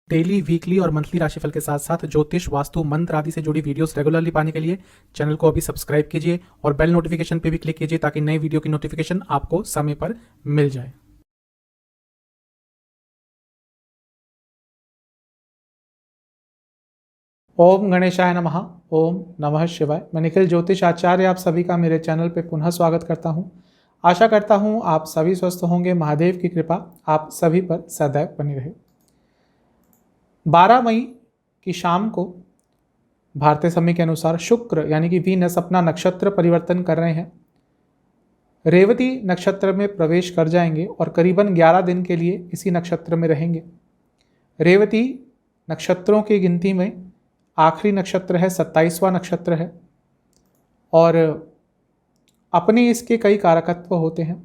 Daily, weekly और monthly राशिफल के साथ साथ ज्योतिष, वास्तु, मंत्र आदि से जुड़ी वीडियोस रेगुलरली पाने के लिए चैनल को अभी सब्सक्राइब कीजिए और बेल नोटिफिकेशन पे भी क्लिक कीजिए ताकि नई वीडियो की नोटिफिकेशन आपको समय पर मिल जाए। ओम गणेशाय नमः। ओम नमः शिवाय। मैं निखिल ज्योतिष आचार्य आप सभी का मेरे चैनल पे पुनः स्वागत करता हूँ। आशा करता हूँ आप सभी स्वस्थ होंगे। महादेव की कृपा आप सभी पर सदैव बनी रहे। 12 मई की शाम को भारतीय समय के अनुसार शुक्र यानी कि वीनस अपना नक्षत्र परिवर्तन कर रहे हैं, रेवती नक्षत्र में प्रवेश कर जाएंगे और करीबन 11 दिन के लिए इसी नक्षत्र में रहेंगे। रेवती नक्षत्रों की गिनती में आखिरी नक्षत्र है, 27वां नक्षत्र है और अपने इसके कई कारकत्व होते हैं।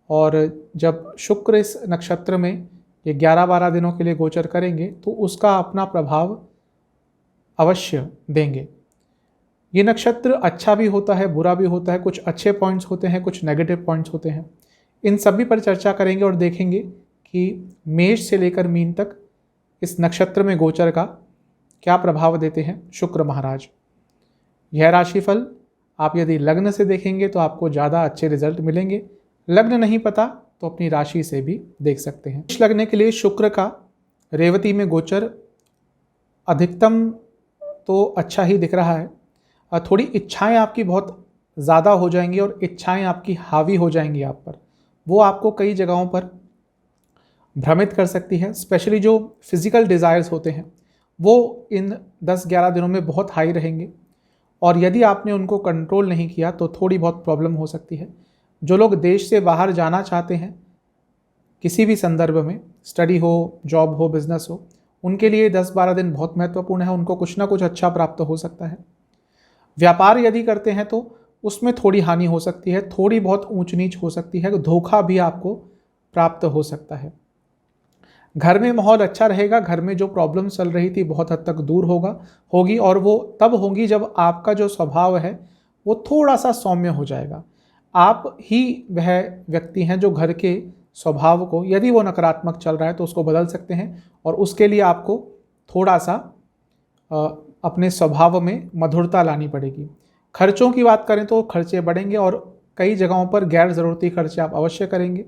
और जब शुक्र इस नक्षत्र में ये 11-12 दिनों के लिए गोचर करेंगे तो उसका अपना प्रभाव अवश्य देंगे। ये नक्षत्र अच्छा भी होता है, बुरा भी होता है, कुछ अच्छे पॉइंट्स होते हैं, कुछ नेगेटिव पॉइंट्स होते हैं। इन सभी पर चर्चा करेंगे और देखेंगे कि मेष से लेकर मीन तक इस नक्षत्र में गोचर का क्या प्रभाव देते हैं शुक्र महाराज। यह राशिफल आप यदि लग्न से देखेंगे तो आपको ज़्यादा अच्छे रिजल्ट मिलेंगे। लग्न नहीं पता तो अपनी राशि से भी देख सकते हैं। मेष लग्न के लिए शुक्र का रेवती में गोचर अधिकतम तो अच्छा ही दिख रहा है। थोड़ी इच्छाएं आपकी बहुत ज़्यादा हो जाएंगी और इच्छाएं आपकी हावी हो जाएंगी आप पर। वो आपको कई जगहों पर भ्रमित कर सकती है। स्पेशली जो फिजिकल डिज़ायर्स होते हैं वो इन 10-11 दिनों में बहुत हाई रहेंगे और यदि आपने उनको कंट्रोल नहीं किया तो थोड़ी बहुत प्रॉब्लम हो सकती है। जो लोग देश से बाहर जाना चाहते हैं किसी भी संदर्भ में, स्टडी हो, जॉब हो, बिजनेस हो, उनके लिए 10-12 दिन बहुत महत्वपूर्ण है। उनको कुछ ना कुछ अच्छा प्राप्त हो सकता है। व्यापार यदि करते हैं तो उसमें थोड़ी हानि हो सकती है, थोड़ी बहुत ऊंच नीच हो सकती है, धोखा भी आपको प्राप्त हो सकता है। घर में माहौल अच्छा रहेगा। घर में जो प्रॉब्लम चल रही थी बहुत हद तक दूर होगी और वो तब होगी जब आपका जो स्वभाव है वो थोड़ा सा सौम्य हो जाएगा। आप ही वह व्यक्ति हैं जो घर के स्वभाव को, यदि वो नकारात्मक चल रहा है तो उसको बदल सकते हैं और उसके लिए आपको थोड़ा सा अपने स्वभाव में मधुरता लानी पड़ेगी। खर्चों की बात करें तो खर्चे बढ़ेंगे और कई जगहों पर गैर ज़रूरती खर्चे आप अवश्य करेंगे।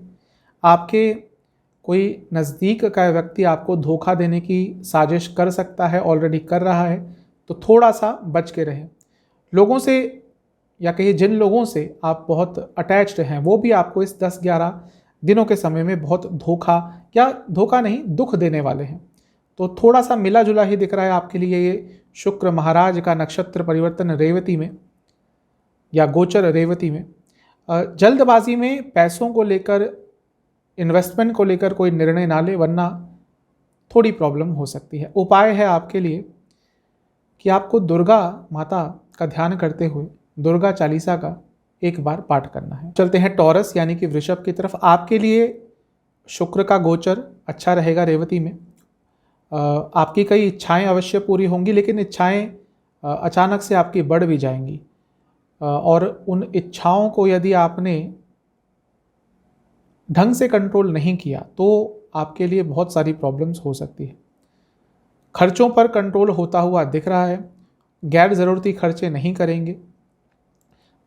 आपके कोई नज़दीक का व्यक्ति आपको धोखा देने की साजिश कर सकता है, ऑलरेडी कर रहा है, तो थोड़ा सा बच के रहें। लोगों से या कहिए जिन लोगों से आप बहुत अटैच्ड हैं वो भी आपको इस 10-11 दिनों के समय में बहुत धोखा नहीं, दुख देने वाले हैं। तो थोड़ा सा मिला जुला ही दिख रहा है आपके लिए ये शुक्र महाराज का नक्षत्र परिवर्तन रेवती में या गोचर रेवती में। जल्दबाजी में पैसों को लेकर, इन्वेस्टमेंट को लेकर कोई निर्णय ना ले वरना थोड़ी प्रॉब्लम हो सकती है। उपाय है आपके लिए कि आपको दुर्गा माता का ध्यान करते हुए दुर्गा चालीसा का एक बार पाठ करना है। चलते हैं टॉरस यानी कि वृषभ की तरफ। आपके लिए शुक्र का गोचर अच्छा रहेगा रेवती में। आपकी कई इच्छाएं अवश्य पूरी होंगी, लेकिन इच्छाएं अचानक से आपकी बढ़ भी जाएंगी और उन इच्छाओं को यदि आपने ढंग से कंट्रोल नहीं किया तो आपके लिए बहुत सारी प्रॉब्लम्स हो सकती है। खर्चों पर कंट्रोल होता हुआ दिख रहा है। गैर ज़रूरती खर्चे नहीं करेंगे।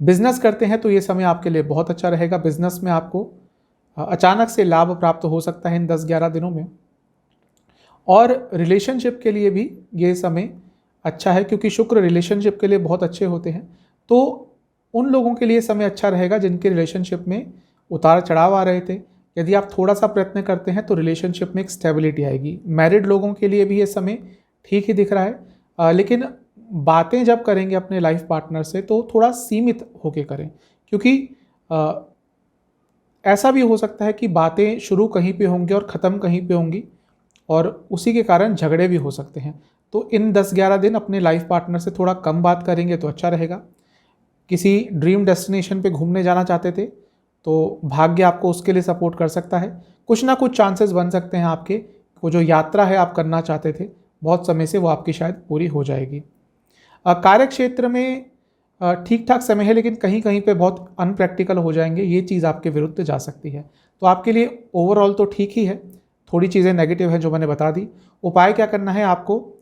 बिजनेस करते हैं तो ये समय आपके लिए बहुत अच्छा रहेगा। बिजनेस में आपको अचानक से लाभ प्राप्त हो सकता है इन 10-11 दिनों में। और रिलेशनशिप के लिए भी ये समय अच्छा है क्योंकि शुक्र रिलेशनशिप के लिए बहुत अच्छे होते हैं। तो उन लोगों के लिए समय अच्छा रहेगा जिनके रिलेशनशिप में उतार चढ़ाव आ रहे थे। यदि आप थोड़ा सा प्रयत्न करते हैं तो रिलेशनशिप में एक स्टेबिलिटी आएगी। मैरिड लोगों के लिए भी ये समय ठीक ही दिख रहा है, लेकिन बातें जब करेंगे अपने लाइफ पार्टनर से तो थोड़ा सीमित होके करें, क्योंकि ऐसा भी हो सकता है कि बातें शुरू कहीं पे होंगी और ख़त्म कहीं पे होंगी और उसी के कारण झगड़े भी हो सकते हैं। तो इन 10-11 दिन अपने लाइफ पार्टनर से थोड़ा कम बात करेंगे तो अच्छा रहेगा। किसी ड्रीम डेस्टिनेशन पे घूमने जाना चाहते थे तो भाग्य आपको उसके लिए सपोर्ट कर सकता है। कुछ ना कुछ चांसेस बन सकते हैं आपके। वो जो यात्रा है आप करना चाहते थे बहुत समय से, वो आपकी शायद पूरी हो जाएगी। कार्य क्षेत्र में ठीक ठाक समय है, लेकिन कहीं कहीं पे बहुत अनप्रैक्टिकल हो जाएंगे। ये चीज़ आपके विरुद्ध जा सकती है। तो आपके लिए ओवरऑल तो ठीक ही है, थोड़ी चीज़ें नेगेटिव है जो मैंने बता दी। उपाय क्या करना है, आपको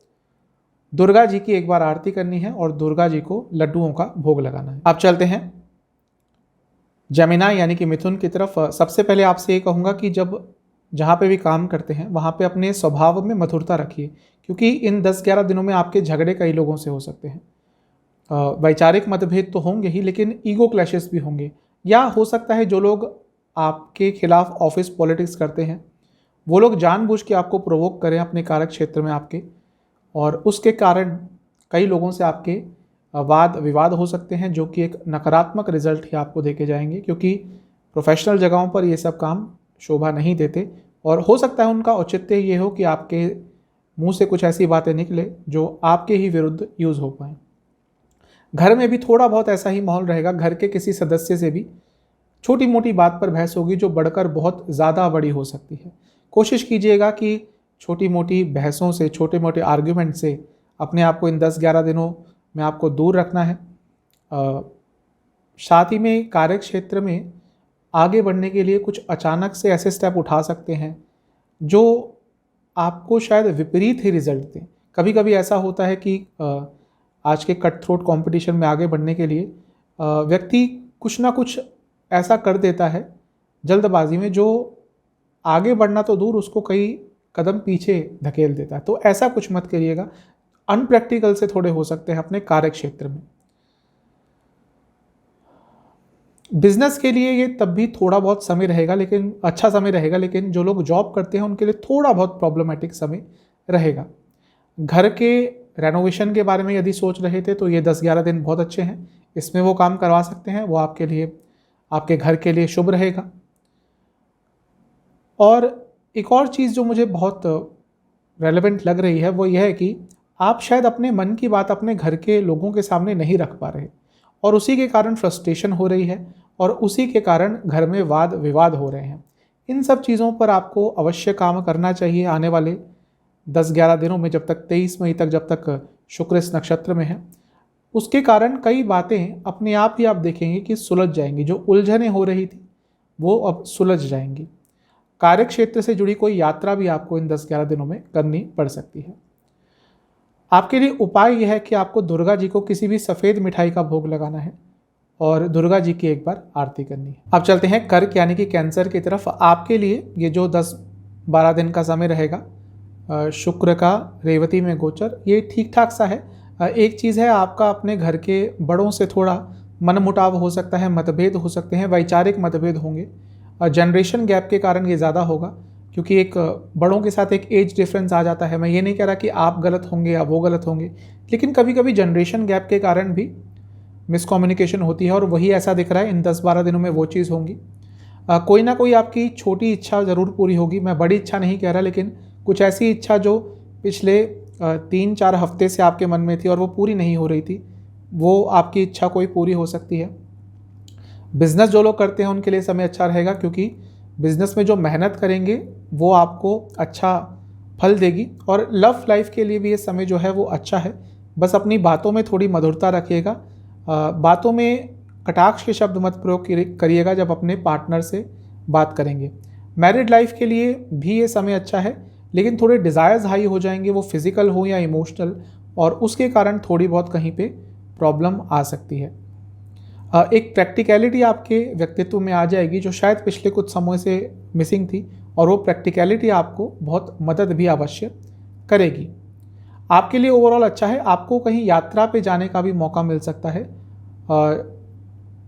दुर्गा जी की एक बार आरती करनी है और दुर्गा जी को लड्डुओं का भोग लगाना है। अब चलते हैं जमिना यानी कि मिथुन की तरफ। सबसे पहले आपसे ये कहूँगा कि जब जहाँ पे भी काम करते हैं वहाँ पे अपने स्वभाव में मधुरता रखिए, क्योंकि इन 10-11 दिनों में आपके झगड़े कई लोगों से हो सकते हैं। वैचारिक मतभेद तो होंगे ही, लेकिन ईगो क्लैशेस भी होंगे, या हो सकता है जो लोग आपके खिलाफ ऑफिस पॉलिटिक्स करते हैं वो लोग जानबूझ के आपको प्रोवोक करें अपने कार्य क्षेत्र में आपके, और उसके कारण कई लोगों से आपके वाद विवाद हो सकते हैं, जो कि एक नकारात्मक रिजल्ट ही आपको देके जाएंगे, क्योंकि प्रोफेशनल जगहों पर ये सब काम शोभा नहीं देते। और हो सकता है उनका औचित्य ये हो कि आपके मुंह से कुछ ऐसी बातें निकले जो आपके ही विरुद्ध यूज़ हो पाए। घर में भी थोड़ा बहुत ऐसा ही माहौल रहेगा। घर के किसी सदस्य से भी छोटी मोटी बात पर बहस होगी जो बढ़कर बहुत ज़्यादा बड़ी हो सकती है। कोशिश कीजिएगा कि छोटी मोटी बहसों से, छोटे मोटे आर्ग्यूमेंट से अपने आप को इन 10-11 दिनों में आपको दूर रखना है। साथ ही में कार्य क्षेत्र में आगे बढ़ने के लिए कुछ अचानक से ऐसे स्टेप उठा सकते हैं जो आपको शायद विपरीत ही रिजल्ट दें। कभी कभी ऐसा होता है कि आज के कट थ्रोट कॉम्पिटिशन में आगे बढ़ने के लिए व्यक्ति कुछ ना कुछ ऐसा कर देता है जल्दबाजी में, जो आगे बढ़ना तो दूर उसको कई कदम पीछे धकेल देता है। तो ऐसा कुछ मत करिएगा। अनप्रैक्टिकल से थोड़े हो सकते हैं अपने कार्य क्षेत्र में। बिजनेस के लिए ये तब भी थोड़ा बहुत समय रहेगा, लेकिन अच्छा समय रहेगा, लेकिन जो लोग जॉब करते हैं उनके लिए थोड़ा बहुत प्रॉब्लमेटिक समय रहेगा। घर के रेनोवेशन के बारे में यदि सोच रहे थे तो ये 10-11 दिन बहुत अच्छे हैं, इसमें वो काम करवा सकते हैं, वो आपके लिए, आपके घर के लिए शुभ रहेगा। और एक और चीज़ जो मुझे बहुत रेलेवेंट लग रही है वो यह है कि आप शायद अपने मन की बात अपने घर के लोगों के सामने नहीं रख पा रहे, और उसी के कारण फ्रस्ट्रेशन हो रही है, और उसी के कारण घर में वाद विवाद हो रहे हैं। इन सब चीज़ों पर आपको अवश्य काम करना चाहिए आने वाले 10-11 दिनों में, जब तक 23 मई तक, जब तक शुक्र इस नक्षत्र में है। उसके कारण कई बातें अपने आप ही आप देखेंगे कि सुलझ जाएंगी। जो उलझनें हो रही थी वो अब सुलझ जाएंगी। कार्य क्षेत्र से जुड़ी कोई यात्रा भी आपको इन 10-11 दिनों में करनी पड़ सकती है। आपके लिए उपाय यह है कि आपको दुर्गा जी को किसी भी सफ़ेद मिठाई का भोग लगाना है और दुर्गा जी की एक बार आरती करनी है। अब चलते हैं कर्क यानी कि कैंसर की तरफ। आपके लिए ये जो 10-12 दिन का समय रहेगा, शुक्र का रेवती में गोचर, ये ठीक ठाक सा है। एक चीज़ है, आपका अपने घर के बड़ों से थोड़ा मनमुटाव हो सकता है, मतभेद हो सकते हैं, वैचारिक मतभेद होंगे। जनरेशन गैप के कारण ये ज़्यादा होगा, क्योंकि एक बड़ों के साथ एक एज डिफरेंस आ जाता है। मैं ये नहीं कह रहा कि आप गलत होंगे या वो गलत होंगे, लेकिन कभी कभी जनरेशन गैप के कारण भी मिसकम्युनिकेशन होती है, और वही ऐसा दिख रहा है इन 10-12 दिनों में वो चीज़ होंगी। कोई ना कोई आपकी छोटी इच्छा ज़रूर पूरी होगी। मैं बड़ी इच्छा नहीं कह रहा, लेकिन कुछ ऐसी इच्छा जो पिछले 3-4 हफ्ते से आपके मन में थी और वो पूरी नहीं हो रही थी, वो आपकी इच्छा कोई पूरी हो सकती है। बिज़नेस जो लोग करते हैं उनके लिए समय अच्छा रहेगा, क्योंकि बिज़नेस में जो मेहनत करेंगे वो आपको अच्छा फल देगी। और लव लाइफ के लिए भी ये समय जो है वो अच्छा है। बस अपनी बातों में थोड़ी मधुरता रखिएगा। बातों में कटाक्ष के शब्द मत प्रयोग करिएगा जब अपने पार्टनर से बात करेंगे। मैरिड लाइफ के लिए भी ये समय अच्छा है, लेकिन थोड़े डिज़ायर्स हाई हो जाएंगे, वो फिज़िकल हो या इमोशनल, और उसके कारण थोड़ी बहुत कहीं पे प्रॉब्लम आ सकती है। एक प्रैक्टिकलिटी आपके व्यक्तित्व में आ जाएगी जो शायद पिछले कुछ समय से मिसिंग थी, और वो प्रैक्टिकलिटी आपको बहुत मदद भी अवश्य करेगी। आपके लिए ओवरऑल अच्छा है। आपको कहीं यात्रा पे जाने का भी मौका मिल सकता है,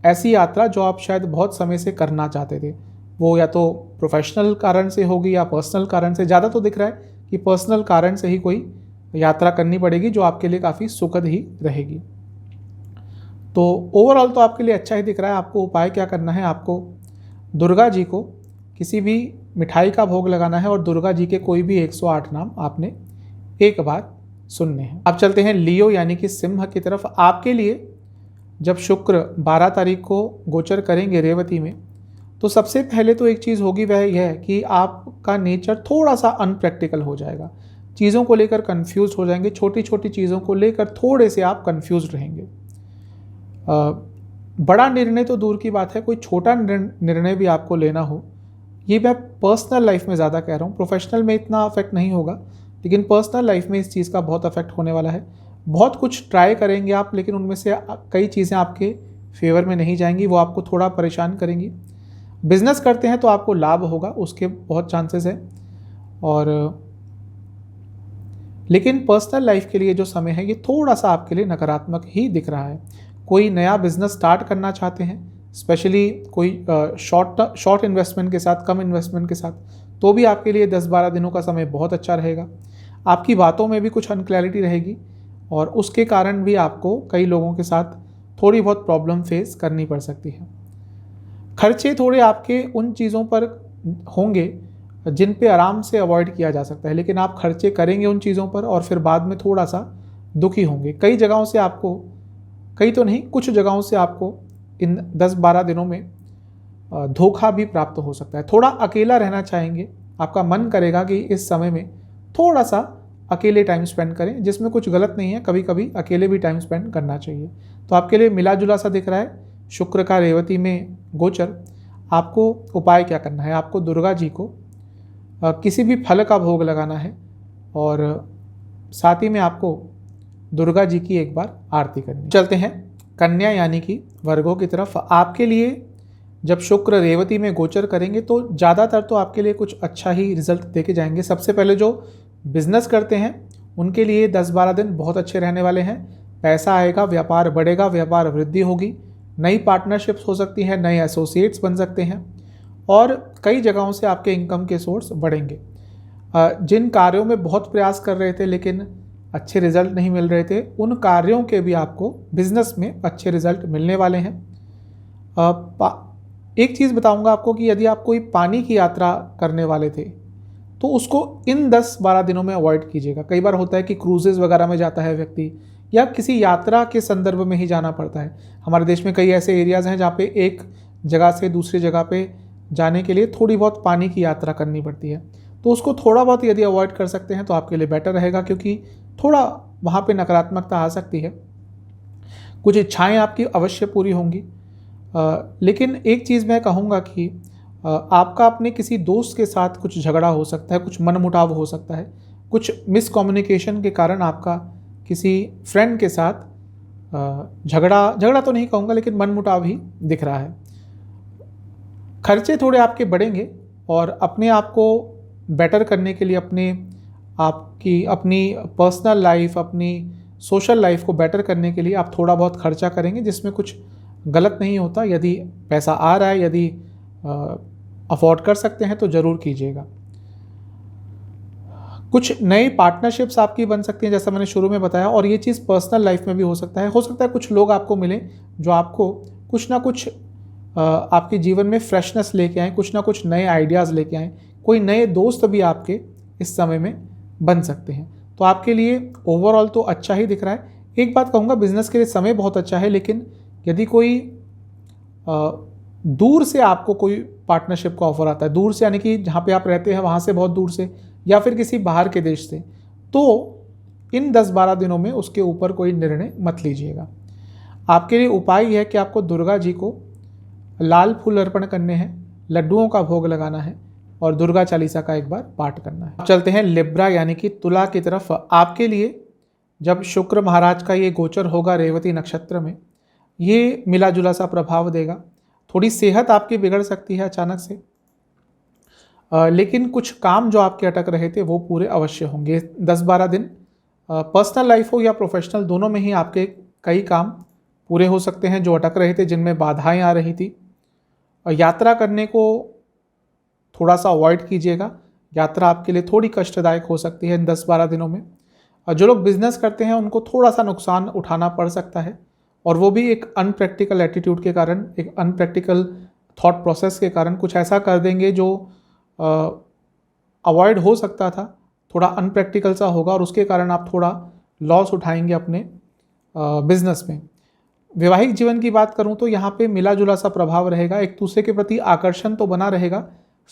ऐसी यात्रा जो आप शायद बहुत समय से करना चाहते थे। वो या तो प्रोफेशनल कारण से होगी या पर्सनल कारण से। ज़्यादा तो दिख रहा है कि पर्सनल कारण से ही कोई यात्रा करनी पड़ेगी जो आपके लिए काफ़ी सुखद ही रहेगी। तो ओवरऑल तो आपके लिए अच्छा ही दिख रहा है। आपको उपाय क्या करना है, आपको दुर्गा जी को किसी भी मिठाई का भोग लगाना है, और दुर्गा जी के कोई भी 108 नाम आपने एक बार सुनने हैं। अब चलते हैं लियो यानी कि सिंह की तरफ। आपके लिए जब शुक्र 12 तारीख को गोचर करेंगे रेवती में, तो सबसे पहले तो एक चीज़ होगी, वह यह है कि आपका नेचर थोड़ा सा अनप्रैक्टिकल हो जाएगा। चीज़ों को लेकर कन्फ्यूज हो जाएंगे, छोटी छोटी चीज़ों को लेकर थोड़े से आप कन्फ्यूज रहेंगे। बड़ा निर्णय तो दूर की बात है, कोई छोटा निर्णय भी आपको लेना हो ये मैं पर्सनल लाइफ में ज़्यादा कह रहा हूँ, प्रोफेशनल में इतना अफेक्ट नहीं होगा, लेकिन पर्सनल लाइफ में इस चीज़ का बहुत अफेक्ट होने वाला है। बहुत कुछ ट्राई करेंगे आप, लेकिन उनमें से कई चीज़ें आपके फेवर में नहीं जाएंगी, वो आपको थोड़ा परेशान करेंगी। बिजनेस करते हैं तो आपको लाभ होगा, उसके बहुत चांसेस है। और लेकिन पर्सनल लाइफ के लिए जो समय है ये थोड़ा सा आपके लिए नकारात्मक ही दिख रहा है। कोई नया बिजनेस स्टार्ट करना चाहते हैं, स्पेशली कोई शॉर्ट इन्वेस्टमेंट के साथ, कम इन्वेस्टमेंट के साथ, तो भी आपके लिए 10-12 दिनों का समय बहुत अच्छा रहेगा। आपकी बातों में भी कुछ अनक्लैरिटी रहेगी और उसके कारण भी आपको कई लोगों के साथ थोड़ी बहुत प्रॉब्लम फेस करनी पड़ सकती है। खर्चे थोड़े आपके उन चीज़ों पर होंगे जिन पे आराम से अवॉइड किया जा सकता है, लेकिन आप खर्चे करेंगे उन चीज़ों पर और फिर बाद में थोड़ा सा दुखी होंगे। कई जगहों से आपको, कई तो नहीं, कुछ जगहों से आपको इन 10-12 दिनों में धोखा भी प्राप्त हो सकता है। थोड़ा अकेला रहना चाहेंगे, आपका मन करेगा कि इस समय में थोड़ा सा अकेले टाइम स्पेंड करें, जिसमें कुछ गलत नहीं है, कभी कभी अकेले भी टाइम स्पेंड करना चाहिए। तो आपके लिए मिला जुला सा दिख रहा है शुक्र का रेवती में गोचर। आपको उपाय क्या करना है, आपको दुर्गा जी को किसी भी फल का भोग लगाना है और साथ ही में आपको दुर्गा जी की एक बार आरती करनी है। चलते हैं कन्या यानी कि वर्गों की तरफ। आपके लिए जब शुक्र रेवती में गोचर करेंगे तो ज़्यादातर तो आपके लिए कुछ अच्छा ही रिजल्ट देके जाएंगे। सबसे पहले जो बिजनेस करते हैं उनके लिए 10-12 दिन बहुत अच्छे रहने वाले हैं। पैसा आएगा, व्यापार बढ़ेगा, व्यापार वृद्धि होगी, नई पार्टनरशिप्स हो सकती हैं, नए एसोसिएट्स बन सकते हैं और कई जगहों से आपके इनकम के सोर्स बढ़ेंगे। जिन कार्यों में बहुत प्रयास कर रहे थे लेकिन अच्छे रिजल्ट नहीं मिल रहे थे, उन कार्यों के भी आपको बिजनेस में अच्छे रिजल्ट मिलने वाले हैं। एक चीज़ बताऊंगा आपको कि यदि आप कोई पानी की यात्रा करने वाले थे तो उसको इन 10-12 दिनों में अवॉइड कीजिएगा। कई बार होता है कि क्रूजेज़ वगैरह में जाता है व्यक्ति, या किसी यात्रा के संदर्भ में ही जाना पड़ता है। हमारे देश में कई ऐसे एरियाज़ हैं जहाँ पे एक जगह से दूसरी जगह पे जाने के लिए थोड़ी बहुत पानी की यात्रा करनी पड़ती है, तो उसको थोड़ा बहुत यदि अवॉइड कर सकते हैं तो आपके लिए बेटर रहेगा, क्योंकि थोड़ा वहाँ पे नकारात्मकता आ सकती है। कुछ इच्छाएं आपकी अवश्य पूरी होंगी, लेकिन एक चीज़ मैं कहूँगा कि आपका अपने किसी दोस्त के साथ कुछ झगड़ा हो सकता है, कुछ मनमुटाव हो सकता है, कुछ मिसकम्युनिकेशन के कारण आपका किसी फ्रेंड के साथ झगड़ा तो नहीं कहूँगा, लेकिन मनमुटाव ही दिख रहा है। खर्चे थोड़े आपके बढ़ेंगे और अपने आप को बेटर करने के लिए, अपनी पर्सनल लाइफ, अपनी सोशल लाइफ को बेटर करने के लिए आप थोड़ा बहुत खर्चा करेंगे, जिसमें कुछ गलत नहीं होता। यदि पैसा आ रहा है, यदि अफोर्ड कर सकते हैं तो ज़रूर कीजिएगा। कुछ नई पार्टनरशिप्स आपकी बन सकती हैं, जैसा मैंने शुरू में बताया, और ये चीज़ पर्सनल लाइफ में भी हो सकता है कुछ लोग आपको मिले जो आपको कुछ ना कुछ आपके जीवन में फ्रेशनेस लेके आए, कुछ ना कुछ नए आइडियाज़ लेके आए। कोई नए दोस्त भी आपके इस समय में बन सकते हैं, तो आपके लिए ओवरऑल तो अच्छा ही दिख रहा है। एक बात कहूँगा, बिजनेस के लिए समय बहुत अच्छा है, लेकिन यदि कोई दूर से आपको कोई पार्टनरशिप का ऑफर आता है, दूर से यानी कि जहाँ पे आप रहते हैं वहाँ से बहुत दूर से, या फिर किसी बाहर के देश से, तो इन 10-12 दिनों में उसके ऊपर कोई निर्णय मत लीजिएगा। आपके लिए उपाय यह है कि आपको दुर्गा जी को लाल फूल अर्पण करने हैं, लड्डुओं का भोग लगाना है और दुर्गा चालीसा का एक बार पाठ करना है। चलते हैं लिब्रा यानी कि तुला की तरफ। आपके लिए जब शुक्र महाराज का ये गोचर होगा रेवती नक्षत्र में, ये मिला जुला सा प्रभाव देगा। थोड़ी सेहत आपकी बिगड़ सकती है अचानक से, लेकिन कुछ काम जो आपके अटक रहे थे वो पूरे अवश्य होंगे। 10-12 दिन पर्सनल लाइफ हो या प्रोफेशनल, दोनों में ही आपके कई काम पूरे हो सकते हैं जो अटक रहे थे, जिनमें बाधाएं आ रही थी। यात्रा करने को थोड़ा सा अवॉइड कीजिएगा, यात्रा आपके लिए थोड़ी कष्टदायक हो सकती है इन 10-12 दिनों में। जो लोग बिजनेस करते हैं उनको थोड़ा सा नुकसान उठाना पड़ सकता है, और वो भी एक अनप्रैक्टिकल एटीट्यूड के कारण, एक अनप्रैक्टिकल थॉट प्रोसेस के कारण कुछ ऐसा कर देंगे जो अवॉइड हो सकता था, थोड़ा अनप्रैक्टिकल सा होगा और उसके कारण आप थोड़ा लॉस उठाएंगे अपने बिजनेस में। वैवाहिक जीवन की बात करूं तो यहाँ पे मिला जुला सा प्रभाव रहेगा, एक दूसरे के प्रति आकर्षण तो बना रहेगा।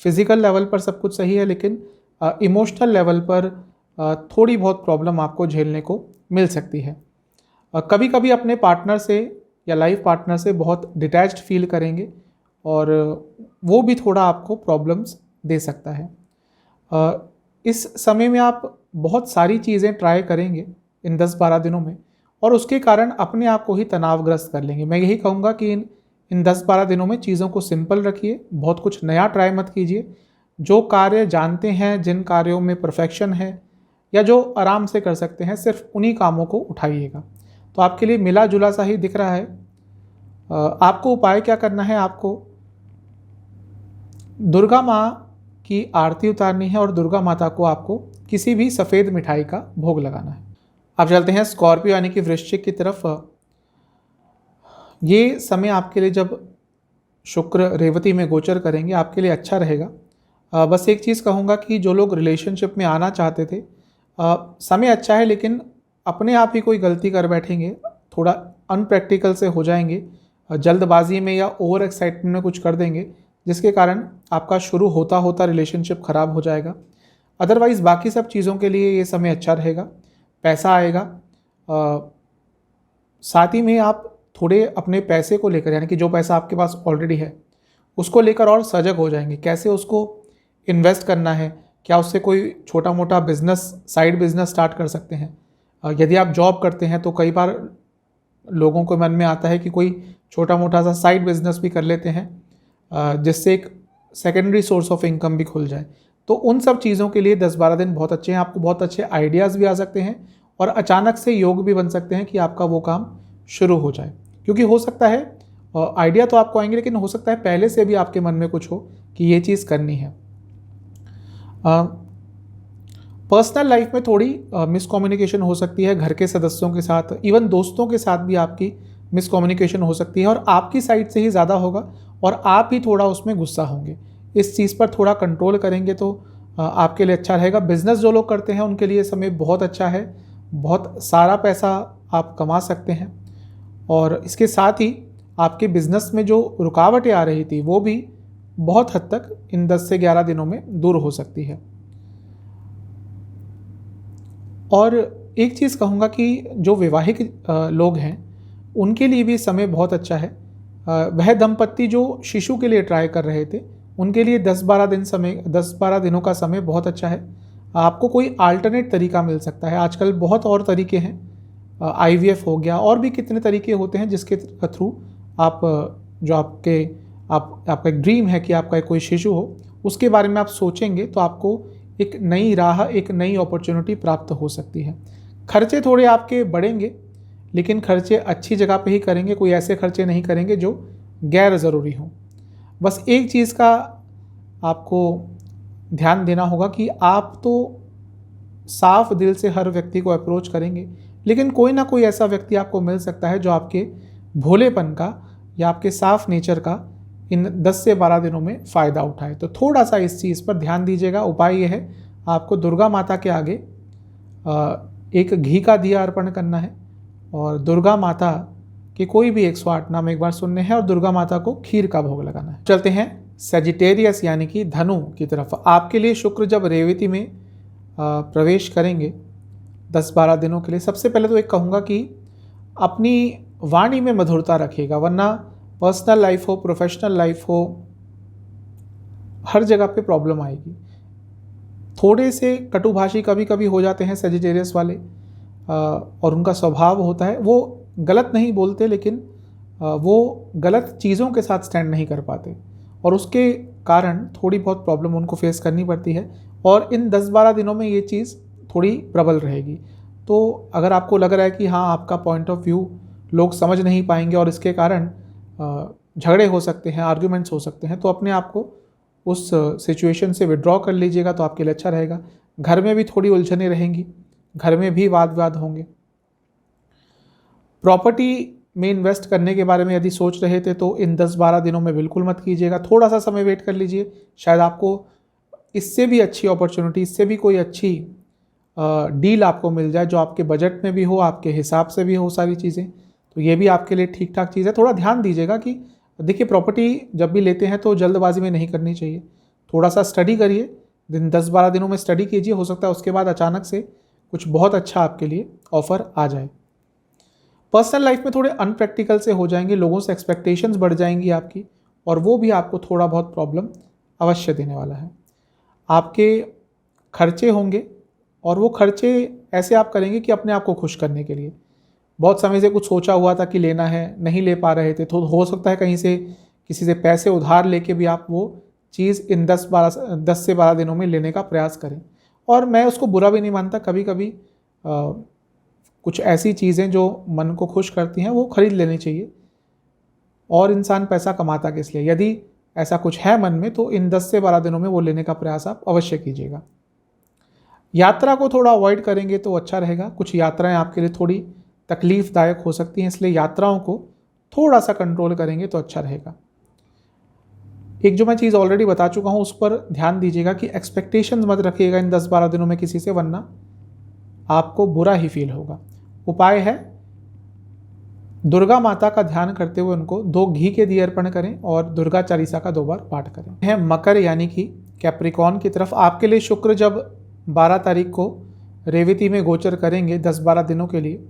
फिजिकल लेवल पर सब कुछ सही है, लेकिन इमोशनल लेवल पर थोड़ी बहुत प्रॉब्लम आपको झेलने को मिल सकती है। कभी कभी अपने पार्टनर से या लाइफ पार्टनर से बहुत डिटैच्ड फील करेंगे और वो भी थोड़ा आपको प्रॉब्लम्स दे सकता है। इस समय में आप बहुत सारी चीज़ें ट्राई करेंगे इन 10-12 दिनों में, और उसके कारण अपने आप को ही तनावग्रस्त कर लेंगे। मैं यही कहूँगा कि इन 10-12 दिनों में चीज़ों को सिंपल रखिए, बहुत कुछ नया ट्राई मत कीजिए। जो कार्य जानते हैं, जिन कार्यों में परफेक्शन है या जो आराम से कर सकते हैं, सिर्फ उन्हीं कामों को उठाइएगा। तो आपके लिए मिला जुला सा ही दिख रहा है। आपको उपाय क्या करना है, आपको दुर्गा माँ की आरती उतारनी है और दुर्गा माता को आपको किसी भी सफ़ेद मिठाई का भोग लगाना है। अब चलते हैं स्कॉर्पियो यानी कि वृश्चिक की तरफ। ये समय आपके लिए, जब शुक्र रेवती में गोचर करेंगे, आपके लिए अच्छा रहेगा। बस एक चीज़ कहूँगा कि जो लोग रिलेशनशिप में आना चाहते थे, समय अच्छा है, लेकिन अपने आप ही कोई गलती कर बैठेंगे, थोड़ा अनप्रैक्टिकल से हो जाएंगे, जल्दबाजी में या ओवर एक्साइटमेंट में कुछ कर देंगे, जिसके कारण आपका शुरू होता होता रिलेशनशिप ख़राब हो जाएगा। अदरवाइज़ बाकी सब चीज़ों के लिए ये समय अच्छा रहेगा। पैसा आएगा। साथ ही में आप थोड़े अपने पैसे को लेकर, यानी कि जो पैसा आपके पास ऑलरेडी है उसको लेकर और सजग हो जाएंगे। कैसे उसको इन्वेस्ट करना है, क्या उससे कोई छोटा मोटा बिजनेस, साइड बिजनेस स्टार्ट कर सकते हैं। यदि आप जॉब करते हैं तो कई बार लोगों को मन में आता है कि कोई छोटा मोटा सा साइड बिजनेस भी कर लेते हैं, जिससे एक सेकेंडरी सोर्स ऑफ इनकम भी खुल जाए। तो उन सब चीज़ों के लिए 10-12 दिन बहुत अच्छे हैं। आपको बहुत अच्छे आइडियाज़ भी आ सकते हैं और अचानक से योग भी बन सकते हैं कि आपका वो काम शुरू हो जाए। क्योंकि हो सकता है आइडिया तो आपको आएंगे, लेकिन हो सकता है पहले से भी आपके मन में कुछ हो कि ये चीज़ करनी है। पर्सनल लाइफ में थोड़ी मिसकम्युनिकेशन हो सकती है घर के सदस्यों के साथ, इवन दोस्तों के साथ भी आपकी मिसकम्युनिकेशन हो सकती है, और आपकी साइड से ही ज़्यादा होगा और आप ही थोड़ा उसमें गुस्सा होंगे। इस चीज़ पर थोड़ा कंट्रोल करेंगे तो आपके लिए अच्छा रहेगा। बिजनेस जो लोग करते हैं उनके लिए समय बहुत अच्छा है, बहुत सारा पैसा आप कमा सकते हैं, और इसके साथ ही आपके बिजनेस में जो रुकावटें आ रही थी वो भी बहुत हद तक इन 10 से 11 दिनों में दूर हो सकती है। और एक चीज़ कहूँगा कि जो वैवाहिक लोग हैं उनके लिए भी समय बहुत अच्छा है। वह दंपत्ति जो शिशु के लिए ट्राई कर रहे थे उनके लिए 10-12 दिनों का समय बहुत अच्छा है। आपको कोई अल्टरनेट तरीका मिल सकता है। आजकल बहुत और तरीके हैं, IVF हो गया, और भी कितने तरीके होते हैं जिसके थ्रू आप जो आपका एक ड्रीम है कि आपका कोई शिशु हो, उसके बारे में आप सोचेंगे तो आपको एक नई राह, एक नई अपॉर्चुनिटी प्राप्त हो सकती है। खर्चे थोड़े आपके बढ़ेंगे, लेकिन खर्चे अच्छी जगह पे ही करेंगे। कोई ऐसे खर्चे नहीं करेंगे जो गैर ज़रूरी हों। बस एक चीज़ का आपको ध्यान देना होगा कि आप तो साफ दिल से हर व्यक्ति को अप्रोच करेंगे, लेकिन कोई ना कोई ऐसा व्यक्ति आपको मिल सकता है जो आपके भोलेपन का या आपके साफ नेचर का इन 10 से 12 दिनों में फ़ायदा उठाए। तो थोड़ा सा इस चीज़ पर ध्यान दीजिएगा। उपाय ये है, आपको दुर्गा माता के आगे एक घी का दिया अर्पण करना है, और दुर्गा माता के कोई भी 108 नाम एक बार सुनने हैं, और दुर्गा माता को खीर का भोग लगाना है। चलते हैं सेजिटेरियस यानी कि धनु की तरफ। आपके लिए शुक्र जब रेवती में प्रवेश करेंगे 10-12 दिनों के लिए, सबसे पहले तो एक कहूँगा कि अपनी वाणी में मधुरता रखिएगा, वरना पर्सनल लाइफ हो, प्रोफेशनल लाइफ हो, हर जगह पे प्रॉब्लम आएगी। थोड़े से कटुभाषी कभी कभी हो जाते हैं सेजिटेरियस वाले, और उनका स्वभाव होता है, वो गलत नहीं बोलते, लेकिन वो गलत चीज़ों के साथ स्टैंड नहीं कर पाते, और उसके कारण थोड़ी बहुत प्रॉब्लम उनको फेस करनी पड़ती है। और इन 10-12 दिनों में ये चीज़ थोड़ी प्रबल रहेगी। तो अगर आपको लग रहा है कि हाँ, आपका पॉइंट ऑफ व्यू लोग समझ नहीं पाएंगे और इसके कारण झगड़े हो सकते हैं, आर्ग्यूमेंट्स हो सकते हैं, तो अपने आप को उस सिचुएशन से विड्रॉ कर लीजिएगा, तो आपके लिए अच्छा रहेगा। घर में भी थोड़ी उलझनें रहेंगी, घर में भी वाद विवाद होंगे। प्रॉपर्टी में इन्वेस्ट करने के बारे में यदि सोच रहे थे तो इन 10-12 दिनों में बिल्कुल मत कीजिएगा। थोड़ा सा समय वेट कर लीजिए, शायद आपको इससे भी अच्छी अपॉर्चुनिटी, इससे भी कोई अच्छी डील आपको मिल जाए जो आपके बजट में भी हो, आपके हिसाब से भी हो सारी चीज़ें। तो ये भी आपके लिए ठीक ठाक चीज़ है। थोड़ा ध्यान दीजिएगा कि देखिए, प्रॉपर्टी जब भी लेते हैं तो जल्दबाजी में नहीं करनी चाहिए। थोड़ा सा स्टडी करिए, 10-12 दिनों में स्टडी कीजिए, हो सकता है उसके बाद अचानक से कुछ बहुत अच्छा आपके लिए ऑफर आ जाए। पर्सनल लाइफ में थोड़े अनप्रैक्टिकल से हो जाएंगे, लोगों से एक्सपेक्टेशंस बढ़ जाएंगी आपकी, और वो भी आपको थोड़ा बहुत प्रॉब्लम अवश्य देने वाला है। आपके खर्चे होंगे और वो खर्चे ऐसे आप करेंगे कि अपने आप को खुश करने के लिए। बहुत समय से कुछ सोचा हुआ था कि लेना है, नहीं ले पा रहे थे, तो हो सकता है कहीं से किसी से पैसे उधार लेके भी आप वो चीज़ इन 10 से 12 दिनों में लेने का प्रयास करें। और मैं उसको बुरा भी नहीं मानता, कभी कभी कुछ ऐसी चीज़ें जो मन को खुश करती हैं वो खरीद लेनी चाहिए। और इंसान पैसा कमाता किस लिए? यदि ऐसा कुछ है मन में तो इन 10 से 12 दिनों में वो लेने का प्रयास आप अवश्य कीजिएगा। यात्रा को थोड़ा अवॉइड करेंगे तो अच्छा रहेगा। कुछ यात्राएं आपके लिए थोड़ी तकलीफदायक हो सकती हैं, इसलिए यात्राओं को थोड़ा सा कंट्रोल करेंगे तो अच्छा रहेगा। एक जो मैं चीज़ ऑलरेडी बता चुका हूँ उस पर ध्यान दीजिएगा कि एक्सपेक्टेशंस मत रखिएगा इन 10-12 दिनों में किसी से, वरना आपको बुरा ही फील होगा। उपाय है, दुर्गा माता का ध्यान करते हुए उनको 2 घी के दिए अर्पण करें और दुर्गा चालीसा का 2 बार पाठ करें। है मकर यानी कि कैप्रिकॉन की तरफ। आपके लिए शुक्र जब 12 तारीख को रेवती में गोचर करेंगे 10-12 दिनों के लिए,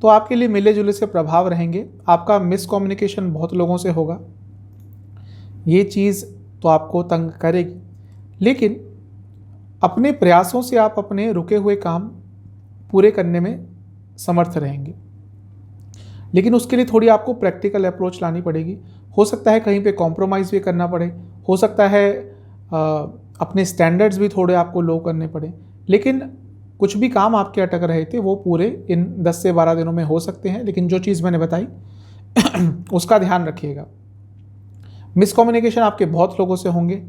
तो आपके लिए मिले जुले से प्रभाव रहेंगे। आपका मिसकम्युनिकेशन बहुत लोगों से होगा, ये चीज़ तो आपको तंग करेगी, लेकिन अपने प्रयासों से आप अपने रुके हुए काम पूरे करने में समर्थ रहेंगे। लेकिन उसके लिए थोड़ी आपको प्रैक्टिकल अप्रोच लानी पड़ेगी। हो सकता है कहीं पे कॉम्प्रोमाइज़ भी करना पड़े, हो सकता है अपने स्टैंडर्ड्स भी थोड़े आपको लो करने पड़े, लेकिन कुछ भी काम आपके अटक रहे थे वो पूरे इन 10 से 12 दिनों में हो सकते हैं। लेकिन जो चीज़ मैंने बताई उसका ध्यान रखिएगा। मिसकम्युनिकेशन आपके बहुत लोगों से होंगे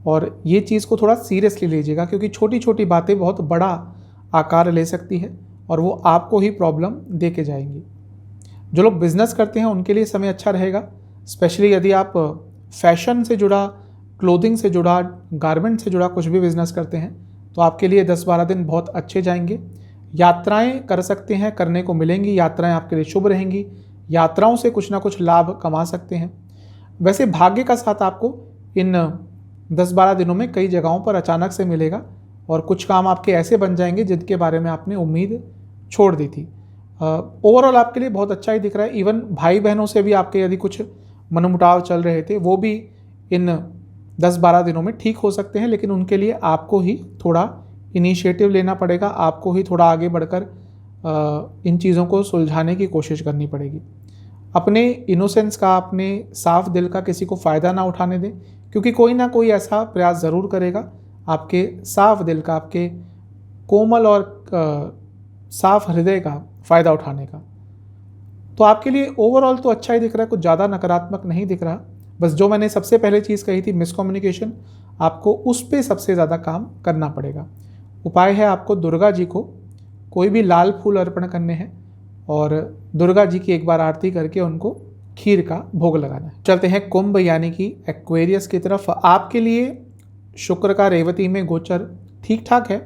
और ये चीज़ को थोड़ा सीरियसली लीजिएगा, क्योंकि छोटी छोटी बातें बहुत बड़ा आकार ले सकती है और वो आपको ही प्रॉब्लम दे के जाएंगी। जो लोग बिजनेस करते हैं उनके लिए समय अच्छा रहेगा, स्पेशली यदि आप फैशन से जुड़ा, क्लोथिंग से जुड़ा, गारमेंट से जुड़ा कुछ भी बिजनेस करते हैं तो आपके लिए 10-12 दिन बहुत अच्छे जाएंगे। यात्राएं कर सकते हैं, करने को मिलेंगी, यात्राएं आपके लिए शुभ रहेंगी, यात्राओं से कुछ ना कुछ लाभ कमा सकते हैं। वैसे भाग्य का साथ आपको इन 10-12 दिनों में कई जगहों पर अचानक से मिलेगा और कुछ काम आपके ऐसे बन जाएंगे जिनके बारे में आपने उम्मीद छोड़ दी थी। ओवरऑल आपके लिए बहुत अच्छा ही दिख रहा है। इवन भाई बहनों से भी आपके यदि कुछ मनमुटाव चल रहे थे वो भी इन 10-12 दिनों में ठीक हो सकते हैं, लेकिन उनके लिए आपको ही थोड़ा इनिशिएटिव लेना पड़ेगा, आपको ही थोड़ा आगे बढ़कर इन चीज़ों को सुलझाने की कोशिश करनी पड़ेगी। अपने इनोसेंस का, अपने साफ दिल का किसी को फ़ायदा ना उठाने दें, क्योंकि कोई ना कोई ऐसा प्रयास ज़रूर करेगा आपके साफ दिल का, आपके कोमल और साफ हृदय का फ़ायदा उठाने का। तो आपके लिए ओवरऑल तो अच्छा ही दिख रहा है, कुछ ज़्यादा नकारात्मक नहीं दिख रहा। बस जो मैंने सबसे पहले चीज़ कही थी मिसकम्युनिकेशन, आपको उस पर सबसे ज़्यादा काम करना पड़ेगा। उपाय है आपको दुर्गा जी को कोई भी लाल फूल अर्पण करने हैं और दुर्गा जी की एक बार आरती करके उनको खीर का भोग लगाना है। चलते हैं कुंभ यानी कि एक्वेरियस की तरफ। आपके लिए शुक्र का रेवती में गोचर ठीक ठाक है,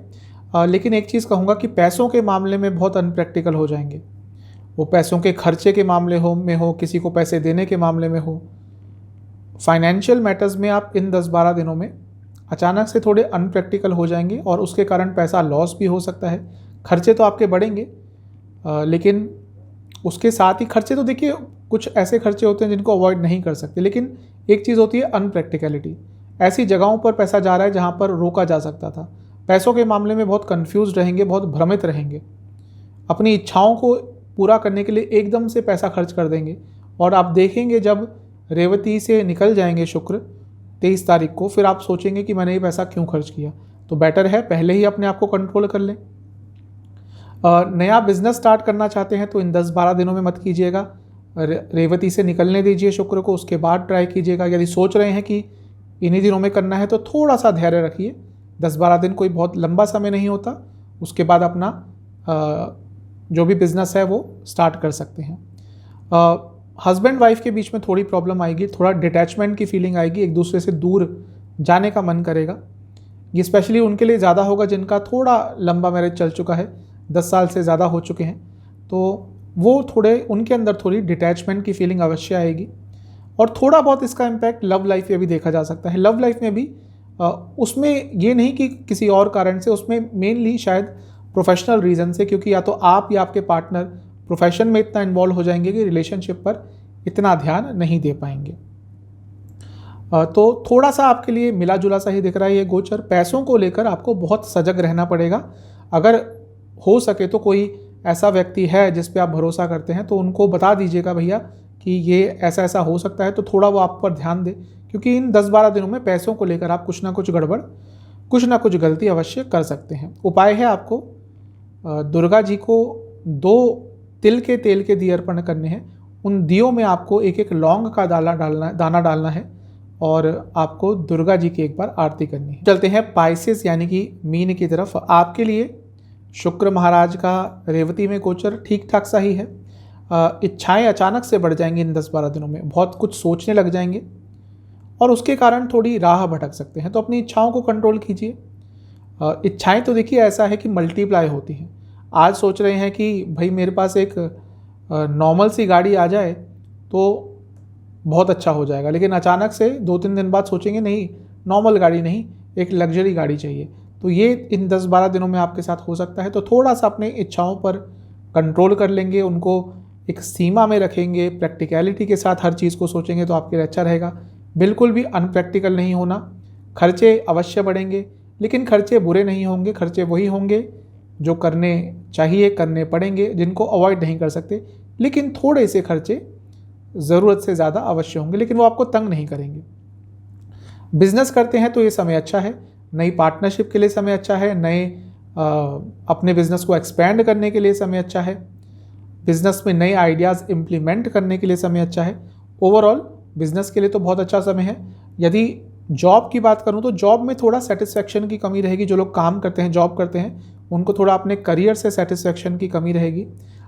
लेकिन एक चीज़ कहूँगा कि पैसों के मामले में बहुत अनप्रैक्टिकल हो जाएंगे। वो पैसों के खर्चे के मामले में हो, किसी को पैसे देने के मामले में हो, फाइनेंशियल मैटर्स में आप इन 10-12 दिनों में अचानक से थोड़े अनप्रैक्टिकल हो जाएंगे और उसके कारण पैसा लॉस भी हो सकता है। खर्चे तो आपके बढ़ेंगे, लेकिन उसके साथ ही खर्चे तो देखिए कुछ ऐसे खर्चे होते हैं जिनको अवॉइड नहीं कर सकते, लेकिन एक चीज़ होती है अनप्रैक्टिकलिटी। ऐसी जगहों पर पैसा जा रहा है जहाँ पर रोका जा सकता था। पैसों के मामले में बहुत कंफ्यूज रहेंगे, बहुत भ्रमित रहेंगे, अपनी इच्छाओं को पूरा करने के लिए एकदम से पैसा खर्च कर देंगे और आप देखेंगे जब रेवती से निकल जाएंगे शुक्र 23 तारीख को, फिर आप सोचेंगे कि मैंने ये पैसा क्यों खर्च किया। तो बेटर है पहले ही अपने आप को कंट्रोल कर लें। नया बिजनेस स्टार्ट करना चाहते हैं तो इन 10-12 दिनों में मत कीजिएगा, रेवती से निकलने दीजिए शुक्र को, उसके बाद ट्राई कीजिएगा। यदि सोच रहे हैं कि इन्हीं दिनों में करना है तो थोड़ा सा धैर्य रखिए। 10-12 दिन कोई बहुत लंबा समय नहीं होता, उसके बाद अपना जो भी बिजनेस है वो स्टार्ट कर सकते हैं। हस्बैंड वाइफ के बीच में थोड़ी प्रॉब्लम आएगी, थोड़ा डिटैचमेंट की फीलिंग आएगी, एक दूसरे से दूर जाने का मन करेगा। ये स्पेशली उनके लिए ज़्यादा होगा जिनका थोड़ा लंबा मैरिज चल चुका है, 10 साल से ज़्यादा हो चुके हैं, तो वो थोड़े उनके अंदर थोड़ी डिटैचमेंट की फीलिंग अवश्य आएगी। और थोड़ा बहुत इसका इम्पैक्ट लव लाइफ में भी देखा जा सकता है। लव लाइफ में भी उसमें ये नहीं कि किसी और कारण से, उसमें मेनली शायद प्रोफेशनल रीज़न से, क्योंकि या तो आप या आपके पार्टनर प्रोफेशन में इतना इन्वॉल्व हो जाएंगे कि रिलेशनशिप पर इतना ध्यान नहीं दे पाएंगे। तो थोड़ा सा आपके लिए मिला जुला सा ही दिख रहा है ये गोचर। पैसों को लेकर आपको बहुत सजग रहना पड़ेगा। अगर हो सके तो कोई ऐसा व्यक्ति है जिस पे आप भरोसा करते हैं तो उनको बता दीजिएगा भैया कि ये ऐसा ऐसा हो सकता है, तो थोड़ा वो आप पर ध्यान दे, क्योंकि इन 10-12 दिनों में पैसों को लेकर आप कुछ ना कुछ गड़बड़, कुछ ना कुछ गलती अवश्य कर सकते हैं। उपाय है आपको दुर्गा जी को 2 तिल के तेल के दिए अर्पण करने हैं। उन दियों में आपको एक एक लौंग का दाना डालना है और आपको दुर्गा जी की एक बार आरती करनी है। चलते हैं पाइसेस यानी कि मीन की तरफ। आपके लिए शुक्र महाराज का रेवती में गोचर ठीक ठाक सा ही है। इच्छाएं अचानक से बढ़ जाएंगी इन 10-12 दिनों में, बहुत कुछ सोचने लग जाएंगे और उसके कारण थोड़ी राह भटक सकते हैं, तो अपनी इच्छाओं को कंट्रोल कीजिए। इच्छाएं तो देखिए ऐसा है कि मल्टीप्लाई होती हैं। आज सोच रहे हैं कि भाई मेरे पास एक नॉर्मल सी गाड़ी आ जाए तो बहुत अच्छा हो जाएगा, लेकिन अचानक से 2-3 दिन बाद सोचेंगे नहीं, नॉर्मल गाड़ी नहीं, एक लग्जरी गाड़ी चाहिए। तो ये इन 10-12 दिनों में आपके साथ हो सकता है। तो थोड़ा सा अपने इच्छाओं पर कंट्रोल कर लेंगे, उनको एक सीमा में रखेंगे, प्रैक्टिकलिटी के साथ हर चीज़ को सोचेंगे तो आपके लिए अच्छा रहेगा। बिल्कुल भी अनप्रैक्टिकल नहीं होना। खर्चे अवश्य बढ़ेंगे, लेकिन खर्चे बुरे नहीं होंगे। खर्चे वही होंगे जो करने चाहिए, करने पड़ेंगे, जिनको अवॉइड नहीं कर सकते, लेकिन थोड़े से खर्चे ज़रूरत से ज़्यादा अवश्य होंगे, लेकिन वो आपको तंग नहीं करेंगे। बिजनेस करते हैं तो ये समय अच्छा है। नई पार्टनरशिप के लिए समय अच्छा है। नए अपने बिजनेस को एक्सपेंड करने के लिए समय अच्छा है। बिजनेस में नए आइडियाज़ इम्प्लीमेंट करने के लिए समय अच्छा है। ओवरऑल बिजनेस के लिए तो बहुत अच्छा समय है। यदि जॉब की बात करूं तो जॉब में थोड़ा सेटिस्फैक्शन की कमी रहेगी। जो लोग काम करते हैं, जॉब करते हैं, उनको थोड़ा अपने करियर से सेटिस्फैक्शन की कमी रहेगी।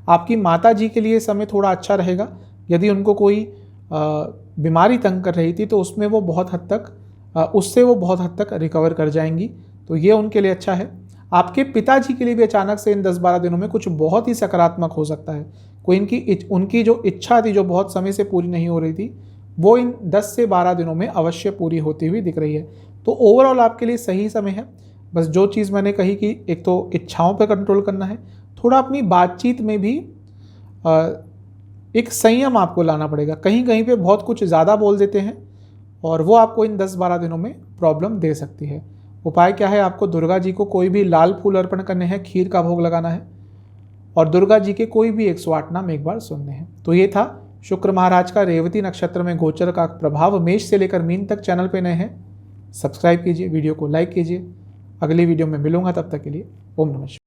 आपकी माता जी के लिए समय थोड़ा अच्छा रहेगा। यदि उनको कोई बीमारी तंग कर रही थी तो उसमें वो बहुत हद तक उससे वो बहुत हद तक रिकवर कर जाएंगी, तो ये उनके लिए अच्छा है। आपके पिताजी के लिए भी अचानक से इन 10-12 दिनों में कुछ बहुत ही सकारात्मक हो सकता है। कोई उनकी जो इच्छा थी, जो बहुत समय से पूरी नहीं हो रही थी, वो इन 10 से 12 दिनों में अवश्य पूरी होती हुई दिख रही है। तो ओवरऑल आपके लिए सही समय है। बस जो चीज़ मैंने कही कि एक तो इच्छाओं पर कंट्रोल करना है, थोड़ा अपनी बातचीत में भी एक संयम आपको लाना पड़ेगा। कहीं कहीं पे बहुत कुछ ज़्यादा बोल देते हैं और वो आपको इन 10-12 दिनों में प्रॉब्लम दे सकती है। उपाय क्या है? आपको दुर्गा जी को कोई भी लाल फूल अर्पण करने हैं, खीर का भोग लगाना है और दुर्गा जी के कोई भी 108 नाम एक बार सुनने हैं। तो ये था शुक्र महाराज का रेवती नक्षत्र में गोचर का प्रभाव। मेष से लेकर मीन तक। चैनल पे नए हैं, सब्सक्राइब कीजिए, वीडियो को लाइक कीजिए। अगली वीडियो में मिलूंगा, तब तक के लिए ओम नमः शिवाय।